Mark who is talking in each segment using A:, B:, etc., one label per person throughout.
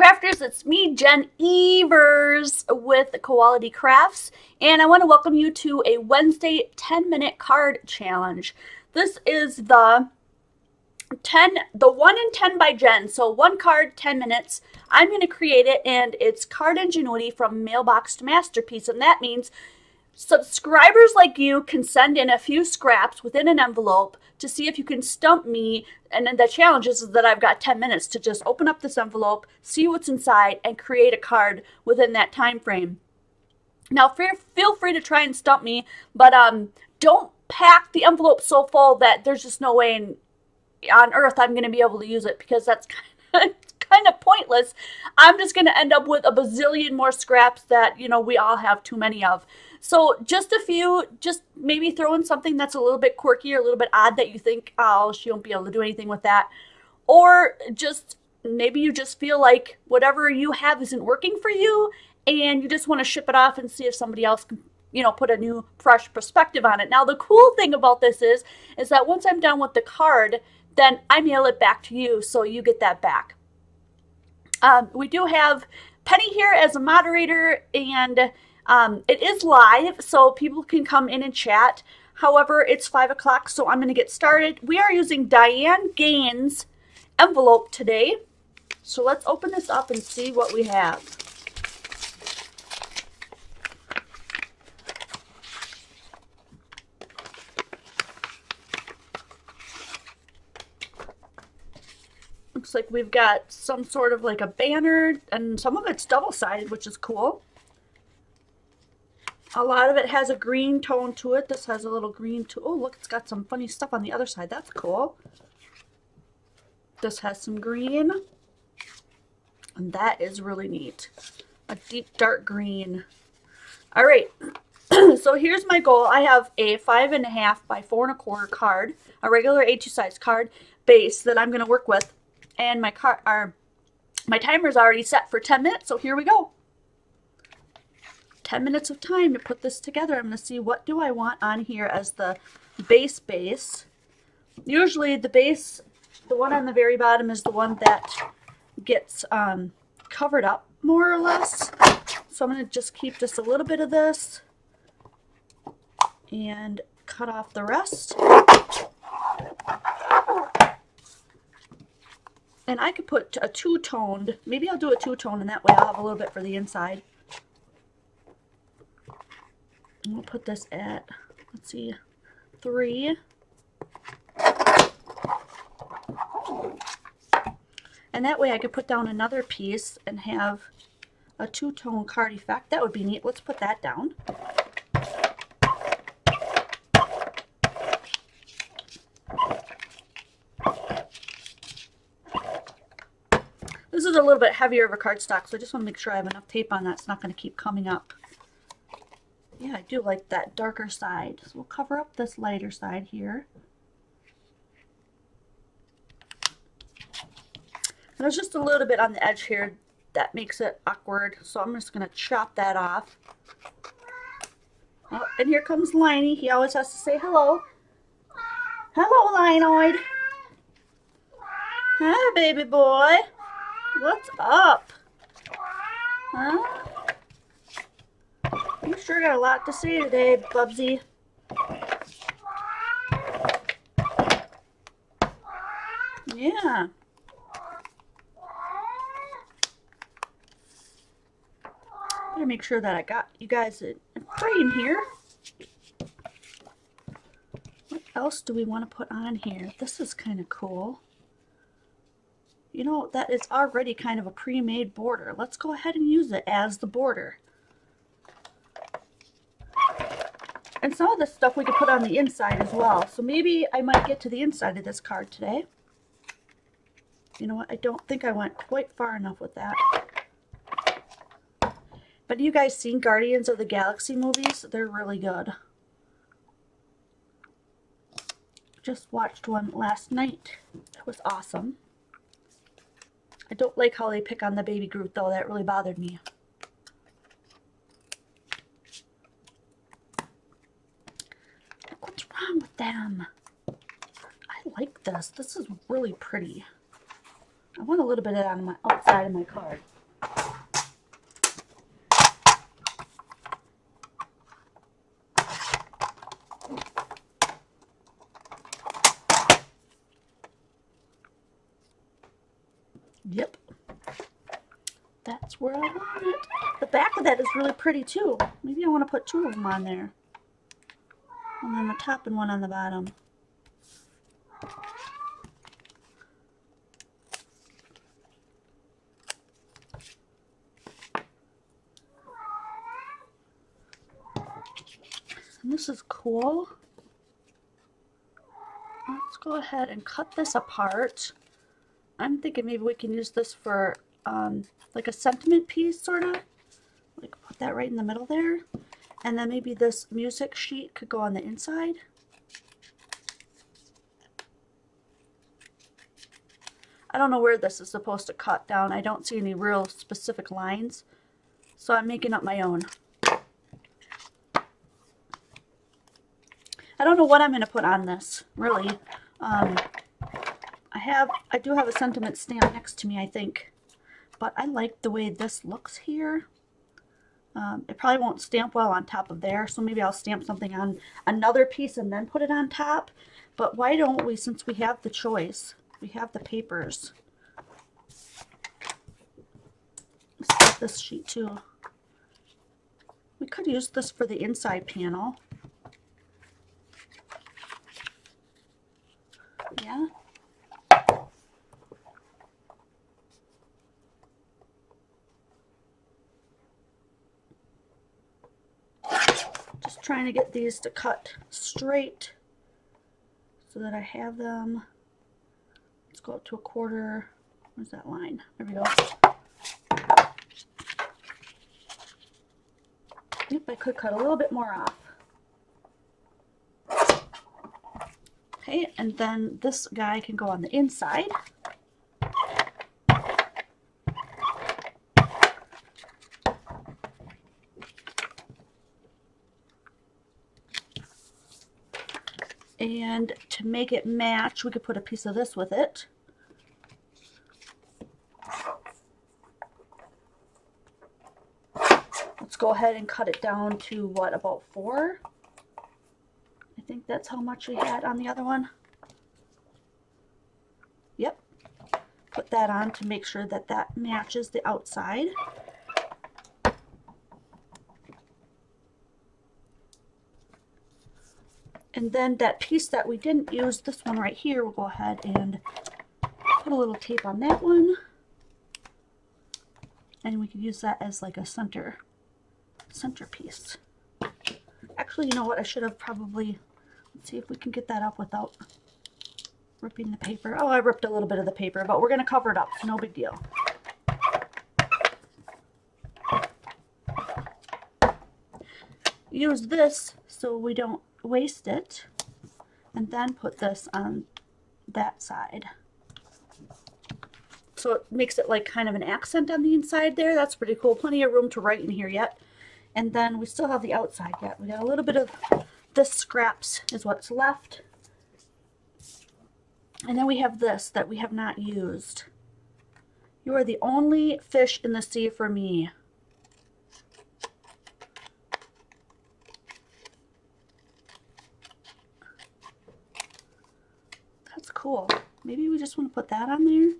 A: Crafters, it's me, Jen Evers with Quality Crafts, and I want to welcome you to a Wednesday 10-minute card challenge. This is the 1 in 10 by Jen, so one card, 10 minutes. I'm going to create it, and it's Card InJenuity from Mailbox to Masterpiece, and that means subscribers like you can send in a few scraps within an envelope to see if you can stump me. And then the challenge is that I've got 10 minutes to just open up this envelope, see what's inside, and create a card within that time frame. Now, feel free to try and stump me, but don't pack the envelope so full that there's just no way on earth I'm going to be able to use it, because that's kind of pointless. I'm just going to end up with a bazillion more scraps that, you know, we all have too many of. So just a few, just maybe throw in something that's a little bit quirky or a little bit odd that you think, oh, she won't be able to do anything with that. Or just maybe you just feel like whatever you have isn't working for you and you just want to ship it off and see if somebody else can, you know, put a new fresh perspective on it. Now, the cool thing about this is that once I'm done with the card, then I mail it back to you, so you get that back. We do have Penny here as a moderator, and it is live, so people can come in and chat. However, it's 5 o'clock, so I'm going to get started. We are using Diane Gaines' envelope today. So let's open this up and see what we have. Looks like we've got some sort of like a banner, and some of it's double-sided, which is cool. A lot of it has a green tone to it. This has a little green too. Oh, look, it's got some funny stuff on the other side. That's cool. This has some green. And that is really neat. A deep dark green. All right. So here's my goal. I have a 5.5 by 4 1/4 card, a regular A2 size card base that I'm going to work with. And my timer is already set for 10 minutes, so here we go. 10 minutes of time to put this together. I'm going to see what do I want on here as the base. Usually the base, the one on the very bottom, is the one that gets covered up more or less. So I'm going to just keep just a little bit of this and cut off the rest. And I could put a two-toned, maybe I'll do a two-tone, and that way I'll have a little bit for the inside. We'll put this at, let's see, 3. And that way I could put down another piece and have a two-tone card effect. That would be neat. Let's put that down. This is a little bit heavier of a cardstock, so I just want to make sure I have enough tape on that. It's not going to keep coming up. Yeah, I do like that darker side. So we'll cover up this lighter side here. There's just a little bit on the edge here that makes it awkward, so I'm just going to chop that off. Oh, and here comes Liney. He always has to say hello. Hello, Linoid. Hi, baby boy. What's up? Huh? You sure got a lot to say today, Bubsy. Yeah. Better make sure that I got you guys in frame here. What else do we want to put on here? This is kind of cool. You know, that is already kind of a pre-made border. Let's go ahead and use it as the border. And some of this stuff we could put on the inside as well. So maybe I might get to the inside of this card today. You know what? I don't think I went quite far enough with that. But you guys seen Guardians of the Galaxy movies? They're really good. Just watched one last night. It was awesome. I don't like how they pick on the baby Groot, though. That really bothered me. What's wrong with them? I like this. This is really pretty. I want a little bit of that on my outside of my card. Yep. That's where I want it. The back of that is really pretty too. Maybe I want to put 2 of them on there. One on the top and one on the bottom. And this is cool. Let's go ahead and cut this apart. I'm thinking maybe we can use this for like a sentiment piece, sort of. Like put that right in the middle there. And then maybe this music sheet could go on the inside. I don't know where this is supposed to cut down. I don't see any real specific lines. So I'm making up my own. I don't know what I'm going to put on this, really. I do have a sentiment stamp next to me, I think. But I like the way this looks here. It probably won't stamp well on top of there, so maybe I'll stamp something on another piece and then put it on top. But why don't we, since we have the choice, we have the papers. Let's get this sheet too. We could use this for the inside panel. Yeah. Just trying to get these to cut straight so that I have them. Let's go up to 1/4. Where's that line? There we go. Yep, I could cut a little bit more off. Okay, and then this guy can go on the inside. And to make it match, we could put a piece of this with it. Let's go ahead and cut it down to, what, about 4? I think that's how much we had on the other one. Yep. Put that on to make sure that that matches the outside. And then that piece that we didn't use, this one right here, we'll go ahead and put a little tape on that one. And we could use that as like a centerpiece. Actually, you know what? I should have probably, let's see if we can get that up without ripping the paper. Oh, I ripped a little bit of the paper, but we're going to cover it up, so no big deal. Use this so we don't waste it, and then put this on that side. So it makes it like kind of an accent on the inside there. That's pretty cool. Plenty of room to write in here yet. And then we still have the outside yet. We got a little bit of this scraps is what's left. And then we have this that we have not used. You are the only fish in the sea for me. That's cool. Maybe we just want to put that on there.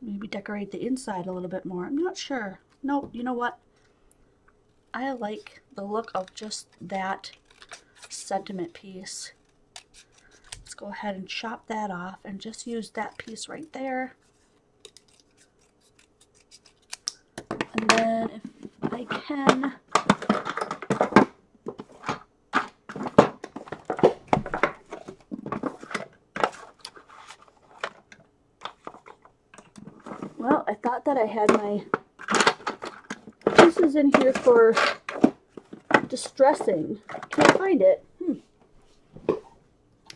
A: Maybe decorate the inside a little bit more. I'm not sure. No, you know what? I like the look of just that sentiment piece. Let's go ahead and chop that off and just use that piece right there. And then if I can, well, I thought that I had my pieces in here for distressing. Can't find it.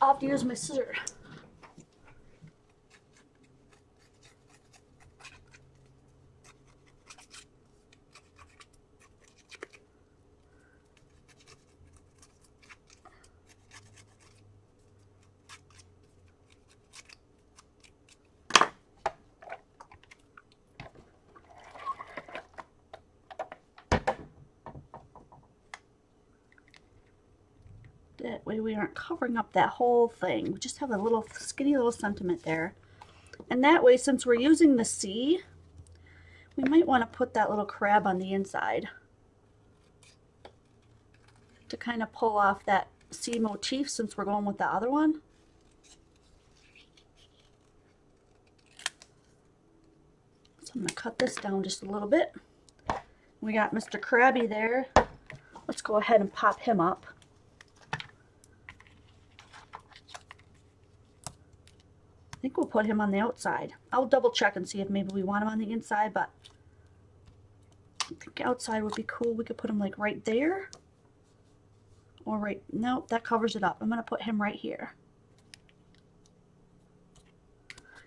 A: I'll have to use my scissor. That way we aren't covering up that whole thing. We just have a little skinny little sentiment there. And that way, since we're using the C, we might want to put that little crab on the inside to kind of pull off that C motif since we're going with the other one. So I'm going to cut this down just a little bit. We got Mr. Krabby there. Let's go ahead and pop him up. I think we'll put him on the outside. I'll double check and see if maybe we want him on the inside, but I think outside would be cool. We could put him like right there. Or right, nope, that covers it up. I'm going to put him right here.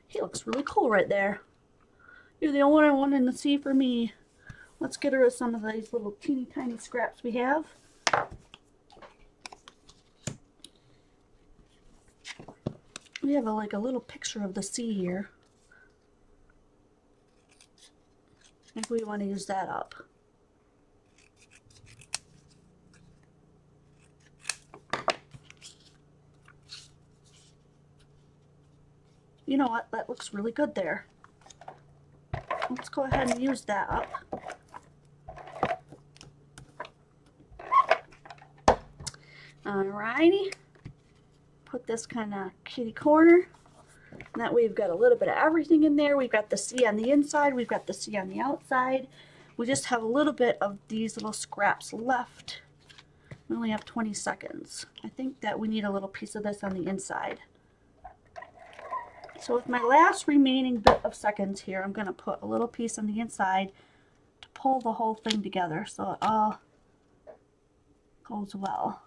A: He looks really cool right there. You're the only one in the sea for me. Let's get rid of some of these little teeny tiny scraps we have. We have like a little picture of the sea here. I think we want to use that up. You know what? That looks really good there. Let's go ahead and use that up. Alrighty. Put this kind of kitty corner. And that way we've got a little bit of everything in there. We've got the C on the inside. We've got the C on the outside. We just have a little bit of these little scraps left. We only have 20 seconds. I think that we need a little piece of this on the inside. So with my last remaining bit of seconds here, I'm going to put a little piece on the inside to pull the whole thing together so it all goes well.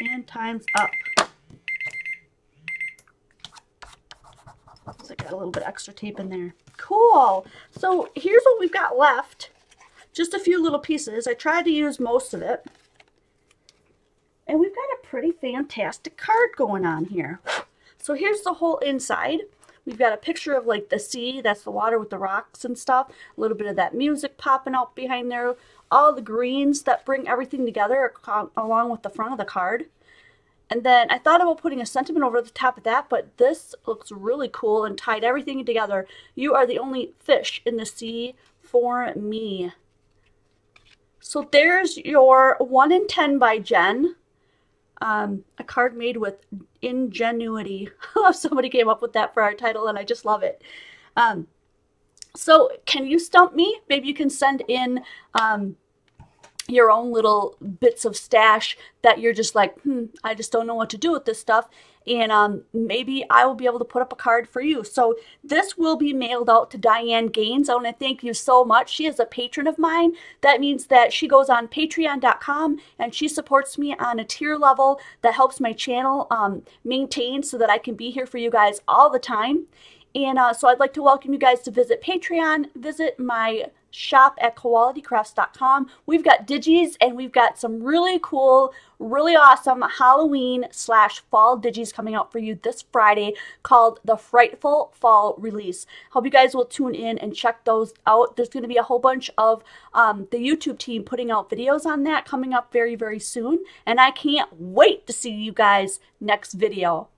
A: And time's up. So I got a little bit extra tape in there. Cool. So here's what we've got left. Just a few little pieces. I tried to use most of it. And we've got a pretty fantastic card going on here. So here's the whole inside. We've got a picture of like the sea, that's the water with the rocks and stuff. A little bit of that music popping out behind there. All the greens that bring everything together along with the front of the card. And then I thought about putting a sentiment over the top of that, but this looks really cool and tied everything together. You are the only fish in the sea for me. So there's your 1 in 10 by Jen. A card made with InJenuity. Somebody came up with that for our title and I just love it. So can you stump me? Maybe you can send in your own little bits of stash that you're just like, I just don't know what to do with this stuff. And maybe I will be able to put up a card for you. So this will be mailed out to Diane Gaines. I want to thank you so much. She is a patron of mine. That means that she goes on patreon.com and she supports me on a tier level that helps my channel maintain so that I can be here for you guys all the time. And so I'd like to welcome you guys to visit Patreon, visit my shop at qualitycrafts.com. We've got digis and we've got some really cool, really awesome Halloween/fall digis coming out for you this Friday called the Frightful Fall Release. Hope you guys will tune in and check those out. There's going to be a whole bunch of the YouTube team putting out videos on that coming up very, very soon. And I can't wait to see you guys next video.